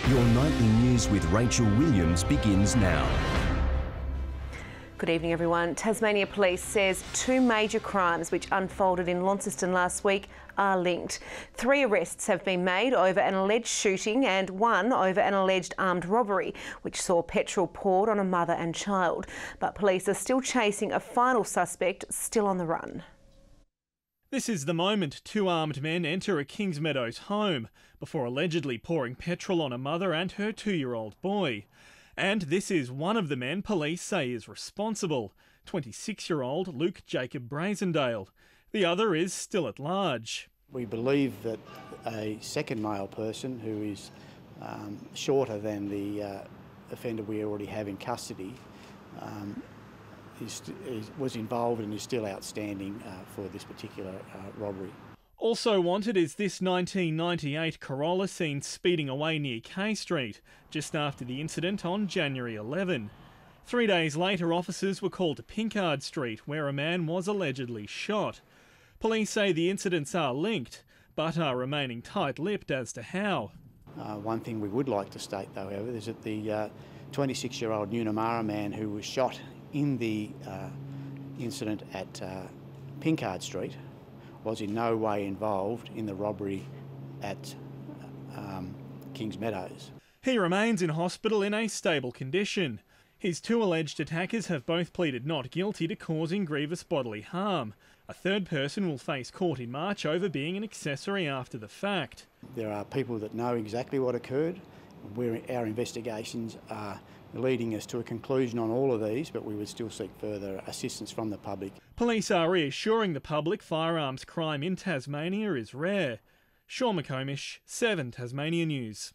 Your nightly news with Rachel Williams begins now. Good evening, everyone. Tasmania Police says 2 major crimes which unfolded in Launceston last week are linked. 3 arrests have been made over an alleged shooting and 1 over an alleged armed robbery, which saw petrol poured on a mother and child. But police are still chasing a final suspect still on the run. This is the moment 2 armed men enter a Kingsmeadows home before allegedly pouring petrol on a mother and her 2-year-old boy. And this is one of the men police say is responsible, 26-year-old Luke Jacob Brazendale. The other is still at large. We believe that a second male person who is shorter than the offender we already have in custody was involved and is still outstanding for this particular robbery. Also wanted is this 1998 Corolla seen speeding away near K Street just after the incident on January 11. 3 days later, officers were called to Pinkard Street, where a man was allegedly shot. Police say the incidents are linked, but are remaining tight-lipped as to how. One thing we would like to state, though, however, is that the 26-year-old Nunamara man who was shot in the incident at Pinkard Street was in no way involved in the robbery at Kingsmeadows. He remains in hospital in a stable condition. His 2 alleged attackers have both pleaded not guilty to causing grievous bodily harm. A third person will face court in March over being an accessory after the fact. There are people that know exactly what occurred. Our investigations are leading us to a conclusion on all of these, but we would still seek further assistance from the public. Police are reassuring the public firearms crime in Tasmania is rare. Sean McComish, 7 Tasmania News.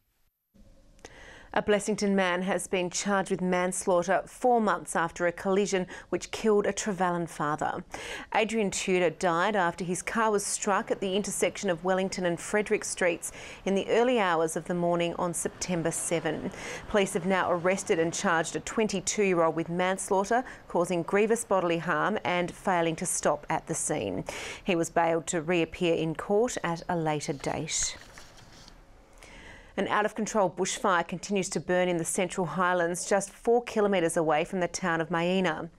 A Blessington man has been charged with manslaughter 4 months after a collision which killed a Trevally father. Adrian Tudor died after his car was struck at the intersection of Wellington and Frederick Streets in the early hours of the morning on September 7. Police have now arrested and charged a 22-year-old with manslaughter, causing grievous bodily harm and failing to stop at the scene. He was bailed to reappear in court at a later date. An out-of-control bushfire continues to burn in the Central Highlands, just 4 kilometres away from the town of Mayina.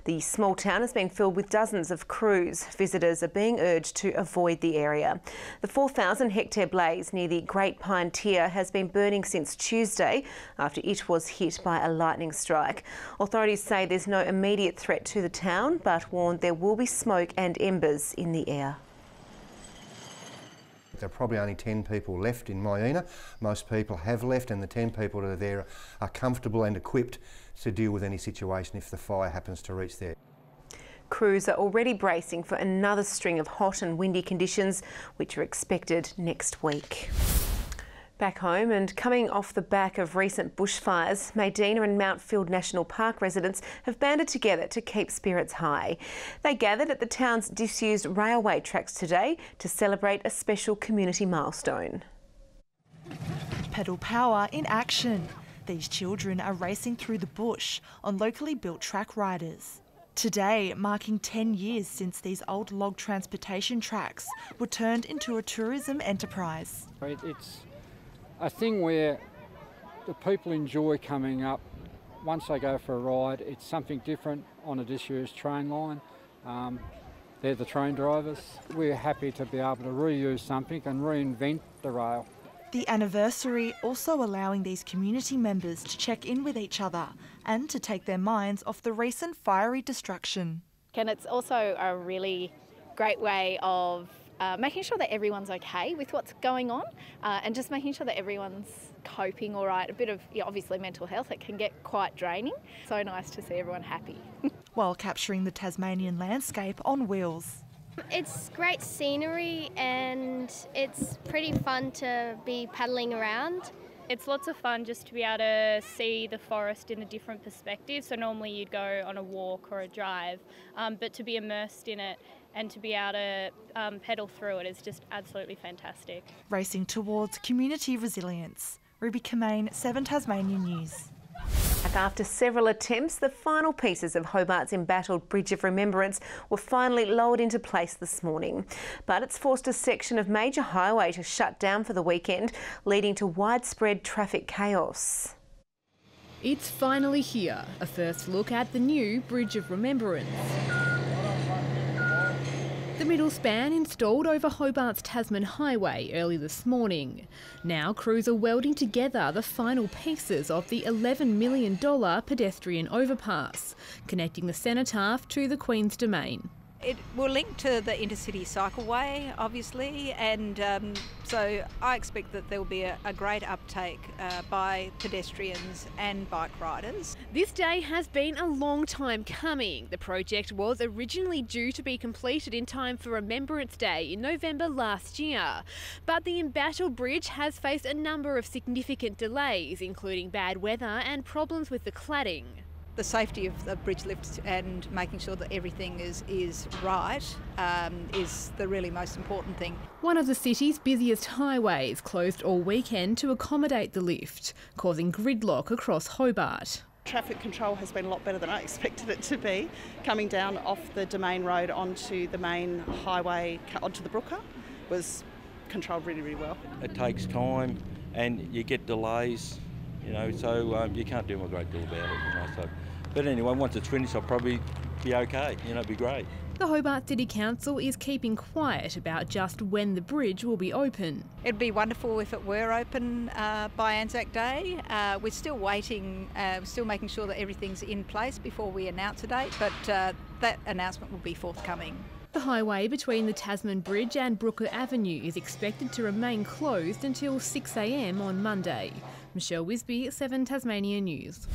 The small town has been filled with dozens of crews. Visitors are being urged to avoid the area. The 4,000-hectare blaze near the Great Pine Tier has been burning since Tuesday after it was hit by a lightning strike. Authorities say there's no immediate threat to the town, but warn there will be smoke and embers in the air. There are probably only 10 people left in Mayina. Most people have left, and the 10 people that are there are comfortable and equipped to deal with any situation if the fire happens to reach there. Crews are already bracing for another string of hot and windy conditions which are expected next week. Back home, and coming off the back of recent bushfires, Maydena and Mountfield National Park residents have banded together to keep spirits high. They gathered at the town's disused railway tracks today to celebrate a special community milestone. Pedal power in action. These children are racing through the bush on locally built track riders. Today, marking 10 years since these old log transportation tracks were turned into a tourism enterprise. It's a thing where the people enjoy coming up. Once they go for a ride, it's something different on a disused train line. They're the train drivers. We're happy to be able to reuse something and reinvent the rail. The anniversary also allowing these community members to check in with each other and to take their minds off the recent fiery destruction. And it's also a really great way of making sure that everyone's okay with what's going on and just making sure that everyone's coping all right. A bit of, obviously mental health, it can get quite draining. So nice to see everyone happy. While capturing the Tasmanian landscape on wheels. It's great scenery and it's pretty fun to be paddling around. It's lots of fun just to be able to see the forest in a different perspective. So normally you'd go on a walk or a drive, but to be immersed in it and to be able to pedal through it is just absolutely fantastic. Racing towards community resilience. Ruby Kamane, 7 Tasmanian News. A After several attempts, the final pieces of Hobart's embattled Bridge of Remembrance were finally lowered into place this morning. But it's forced a section of major highway to shut down for the weekend, leading to widespread traffic chaos. It's finally here, a first look at the new Bridge of Remembrance. The middle span installed over Hobart's Tasman Highway early this morning. Now crews are welding together the final pieces of the $11 million pedestrian overpass, connecting the Cenotaph to the Queen's Domain. It will link to the intercity cycleway, obviously, and so I expect that there will be a great uptake by pedestrians and bike riders. This day has been a long time coming. The project was originally due to be completed in time for Remembrance Day in November last year, but the embattled bridge has faced a number of significant delays, including bad weather and problems with the cladding. The safety of the bridge lift and making sure that everything is right is the really most important thing. One of the city's busiest highways closed all weekend to accommodate the lift, causing gridlock across Hobart. Traffic control has been a lot better than I expected it to be. Coming down off the Domain Road onto the main highway, onto the Brooker, was controlled really, really well. It takes time and you get delays. So you can't do a great deal about it, But anyway, once it's finished, I'll probably be okay, it'd be great. The Hobart City Council is keeping quiet about just when the bridge will be open. It'd be wonderful if it were open by Anzac Day. We're still waiting, still making sure that everything's in place before we announce a date, but that announcement will be forthcoming. The highway between the Tasman Bridge and Brooker Avenue is expected to remain closed until 6 a.m. on Monday. Michelle Wisby, 7 Tasmania News.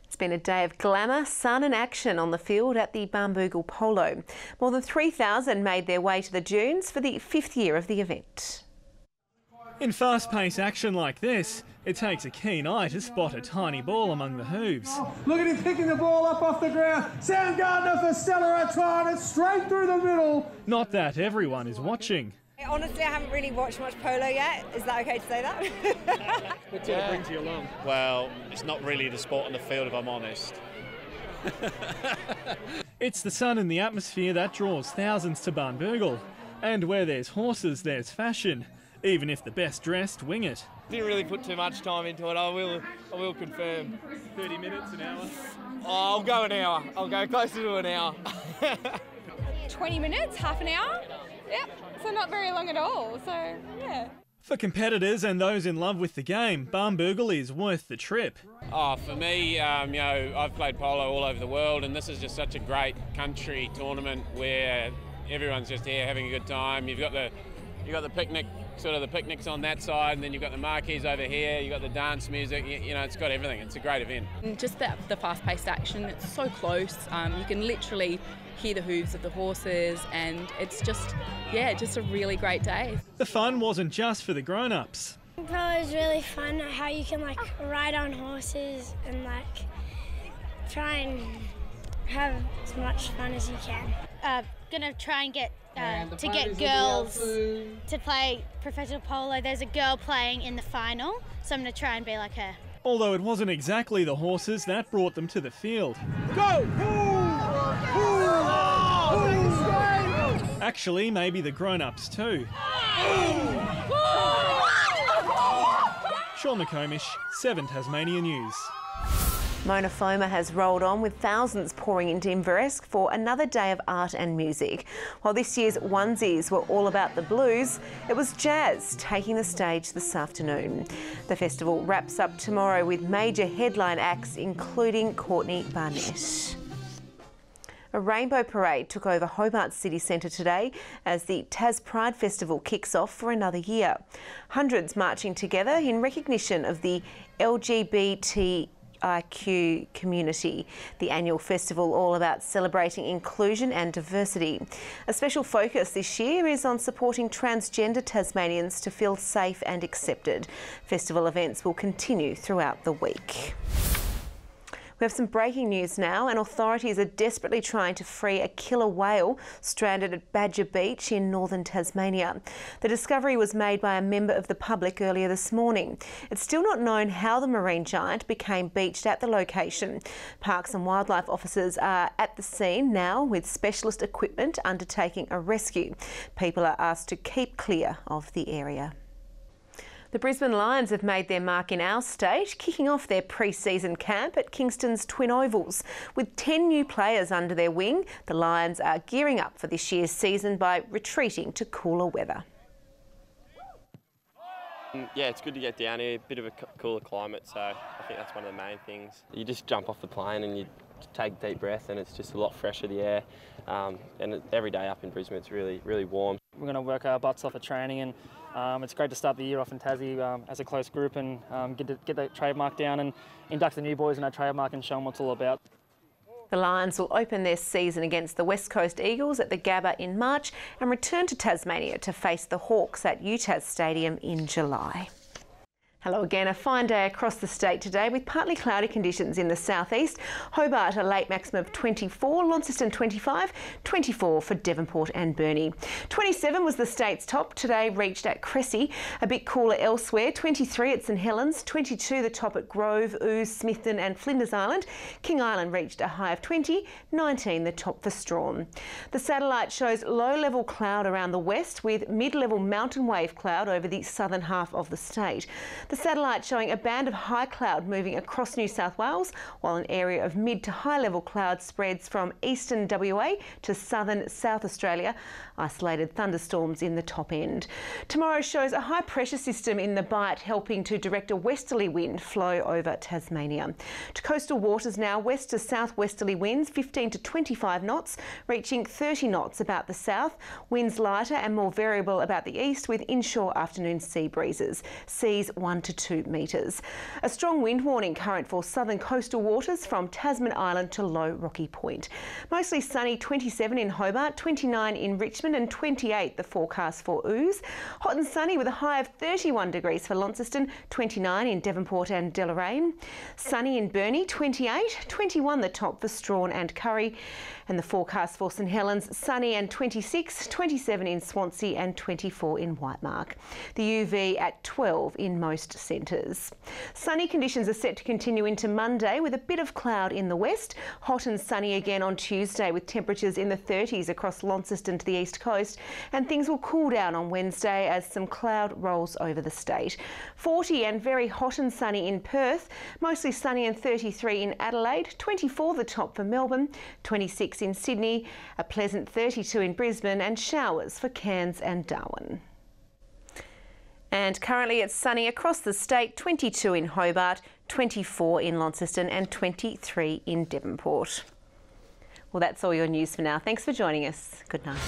It's been a day of glamour, sun and action on the field at the Barnbougle Polo. More than 3,000 made their way to the dunes for the 5th year of the event. In fast-paced action like this, it takes a keen eye to spot a tiny ball among the hooves. Oh, look at him picking the ball up off the ground. Soundgarden for Stella Artois, it's straight through the middle. Not that everyone is watching. Honestly, I haven't really watched much polo yet. Is that okay to say that? What sort of brings you along? Well, it's not really the sport on the field, if I'm honest. It's the sun and the atmosphere that draws thousands to Barnbougle. And where there's horses, there's fashion. Even if the best dressed wing it. Didn't really put too much time into it, I will confirm. 30 minutes, an hour? Oh, I'll go an hour. I'll go closer to an hour. 20 minutes, half an hour? Yep, so not very long at all, so yeah. For competitors and those in love with the game, Barnbougle is worth the trip. Oh, for me, I've played polo all over the world, and this is just such a great country tournament where everyone's just here having a good time. You've got the picnic, sort of the picnics on that side, and then you've got the marquees over here, you've got the dance music, it's got everything. It's a great event. Just the fast-paced action, it's so close. You can literally hear the hooves of the horses, and it's just a really great day. The fun wasn't just for the grown-ups. Polo is really fun, how you can ride on horses and try and have as much fun as you can. Gonna try and get girls to play professional polo. There's a girl playing in the final, so I'm gonna try and be like her. Although it wasn't exactly the horses that brought them to the field. Go! Actually, maybe the grown-ups too. Sean McComish, 7 Tasmania News. Mona Foma has rolled on with thousands pouring into Inveresk for another day of art and music. While this year's onesies were all about the blues, it was jazz taking the stage this afternoon. The festival wraps up tomorrow with major headline acts including Courtney Barnett. A rainbow parade took over Hobart City Centre today as the Tas Pride Festival kicks off for another year. Hundreds marching together in recognition of the LGBTIQ community. The annual festival all about celebrating inclusion and diversity. A special focus this year is on supporting transgender Tasmanians to feel safe and accepted. Festival events will continue throughout the week. We have some breaking news now, and authorities are desperately trying to free a killer whale stranded at Badger Beach in northern Tasmania. The discovery was made by a member of the public earlier this morning. It's still not known how the marine giant became beached at the location. Parks and Wildlife officers are at the scene now with specialist equipment undertaking a rescue. People are asked to keep clear of the area. The Brisbane Lions have made their mark in our state, kicking off their pre-season camp at Kingston's Twin Ovals. With 10 new players under their wing, the Lions are gearing up for this year's season by retreating to cooler weather. Yeah, it's good to get down here, a bit of a cooler climate, so I think that's one of the main things. You just jump off the plane and you take a deep breath and it's just a lot fresher, the air, and every day up in Brisbane it's really warm. We're going to work our butts off at training, and it's great to start the year off in Tassie as a close group and get that trademark down and induct the new boys in our trademark and show them what it's all about. The Lions will open their season against the West Coast Eagles at the Gabba in March and return to Tasmania to face the Hawks at UTAS Stadium in July. Hello again. A fine day across the state today with partly cloudy conditions in the southeast. Hobart a late maximum of 24, Launceston 25, 24 for Devonport and Burnie. 27 was the state's top today, reached at Cressy. A bit cooler elsewhere, 23 at St Helens, 22 the top at Grove, Ouse, Smithton and Flinders Island. King Island reached a high of 20, 19 the top for Strawn. The satellite shows low-level cloud around the west with mid-level mountain wave cloud over the southern half of the state. The satellite showing a band of high cloud moving across New South Wales, while an area of mid to high level cloud spreads from eastern WA to southern South Australia. Isolated thunderstorms in the top end. Tomorrow shows a high pressure system in the Bight helping to direct a westerly wind flow over Tasmania. To coastal waters now, west to south westerly winds 15 to 25 knots, reaching 30 knots about the south. Winds lighter and more variable about the east with inshore afternoon sea breezes. Seas 1 to 2 metres. A strong wind warning current for southern coastal waters from Tasman Island to Low Rocky Point. Mostly sunny, 27 in Hobart, 29 in Richmond and 28 the forecast for Ouse. Hot and sunny with a high of 31 degrees for Launceston, 29 in Devonport and Deloraine. Sunny in Burnie, 28, 21 the top for Strawn and Curry. And the forecast for St Helens, sunny and 26, 27 in Swansea and 24 in Whitemark. The UV at 12 in most centres. Sunny conditions are set to continue into Monday with a bit of cloud in the west. Hot and sunny again on Tuesday with temperatures in the 30s across Launceston to the east coast, and things will cool down on Wednesday as some cloud rolls over the state. 40 and very hot and sunny in Perth, mostly sunny and 33 in Adelaide, 24 the top for Melbourne, 26 in Sydney, a pleasant 32 in Brisbane and showers for Cairns and Darwin. And currently it's sunny across the state, 22 in Hobart, 24 in Launceston and 23 in Devonport. Well, that's all your news for now. Thanks for joining us. Good night.